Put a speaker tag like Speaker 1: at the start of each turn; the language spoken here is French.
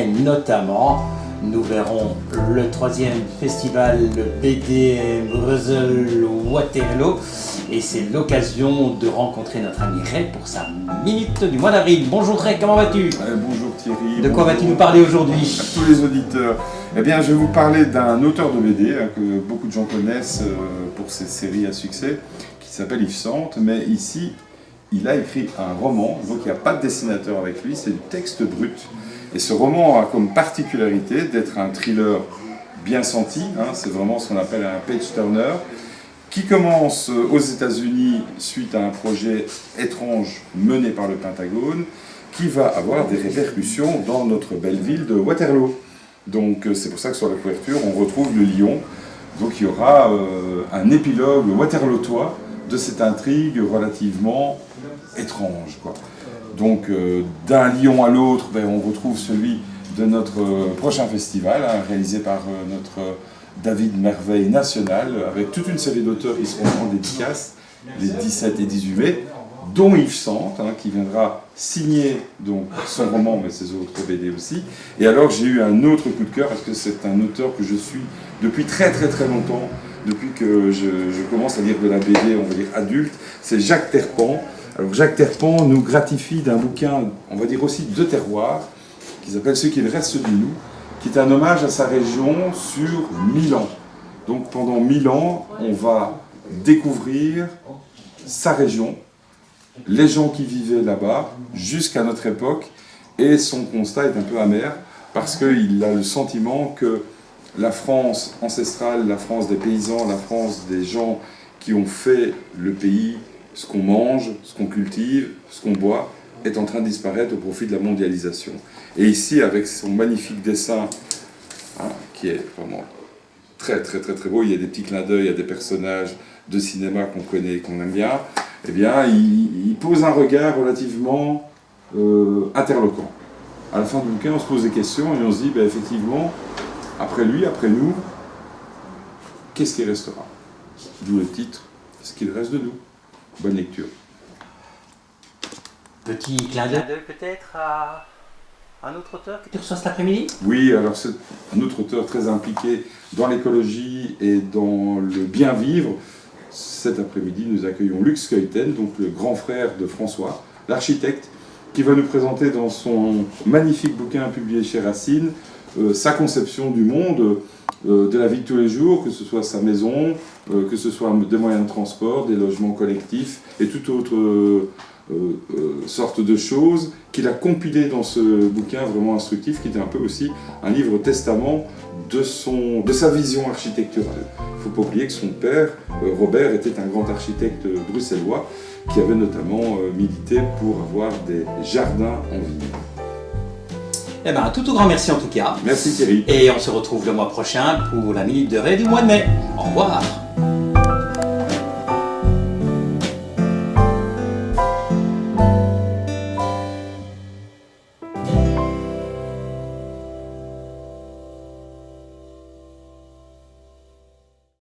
Speaker 1: mai notamment. Nous verrons le 3e festival BD Brussels Waterloo et c'est l'occasion de rencontrer notre ami Ray pour sa minute du mois d'avril. Bonjour Ray, comment vas-tu?
Speaker 2: Bonjour Thierry.
Speaker 1: De quoi vas-tu nous parler aujourd'hui?
Speaker 2: À tous les auditeurs. Eh bien, je vais vous parler d'un auteur de BD que beaucoup de gens connaissent pour ses séries à succès, qui s'appelle Yves Sante, mais ici, il a écrit un roman, donc il n'y a pas de dessinateur avec lui, c'est du texte brut. Et ce roman a comme particularité d'être un thriller bien senti, c'est vraiment ce qu'on appelle un page-turner, qui commence aux États-Unis suite à un projet étrange mené par le Pentagone, qui va avoir des répercussions dans notre belle ville de Waterloo. Donc c'est pour ça que sur la couverture, on retrouve le lion. Donc il y aura un épilogue waterlootois de cette intrigue relativement étrange, quoi. Donc d'un lion à l'autre, on retrouve celui de notre prochain festival, réalisé par notre David Merveille National, avec toute une série d'auteurs qui seront en dédicace les 17 et 18 mai, dont Yves Sante, qui viendra signer donc, son roman, mais ses autres BD aussi. Et alors j'ai eu un autre coup de cœur, parce que c'est un auteur que je suis depuis très longtemps, depuis que je commence à lire de la BD, on va dire adulte, c'est Jacques Terpan. Alors Jacques Terpan nous gratifie d'un bouquin, on va dire aussi de terroir, qui s'appelle Ce qu'il reste de nous, qui est un hommage à sa région sur 1000 ans. Donc pendant 1000 ans, on va découvrir sa région, les gens qui vivaient là-bas, jusqu'à notre époque, et son constat est un peu amer, parce qu'il a le sentiment que la France ancestrale, la France des paysans, la France des gens qui ont fait le pays, ce qu'on mange, ce qu'on cultive, ce qu'on boit, est en train de disparaître au profit de la mondialisation. Et ici, avec son magnifique dessin, qui est vraiment très beau, il y a des petits clins d'œil à des personnages de cinéma qu'on connaît et qu'on aime bien, eh bien, il pose un regard relativement interloquant. À la fin du bouquin, on se pose des questions et on se dit, effectivement, après lui, après nous, qu'est-ce qui restera? D'où le titre, ce qu'il reste de nous. Bonne lecture.
Speaker 1: Petit clin d'œil peut-être à un autre auteur que tu reçois cet après-midi?
Speaker 2: Oui, alors c'est un autre auteur très impliqué dans l'écologie et dans le bien vivre. Cet après-midi, nous accueillons Lux Keuten, donc le grand frère de François, l'architecte, qui va nous présenter dans son magnifique bouquin publié chez Racine sa conception du monde, de la vie de tous les jours, que ce soit sa maison, que ce soit des moyens de transport, des logements collectifs et toute autre sorte de choses qu'il a compilé dans ce bouquin vraiment instructif, qui était un peu aussi un livre testament de sa vision architecturale. Il ne faut pas oublier que son père, Robert, était un grand architecte bruxellois qui avait notamment milité pour avoir des jardins en ville.
Speaker 1: Eh bien, tout grand merci en tout cas.
Speaker 2: Merci Thierry.
Speaker 1: Et on se retrouve le mois prochain pour la minute de Ray du mois de mai. Au revoir.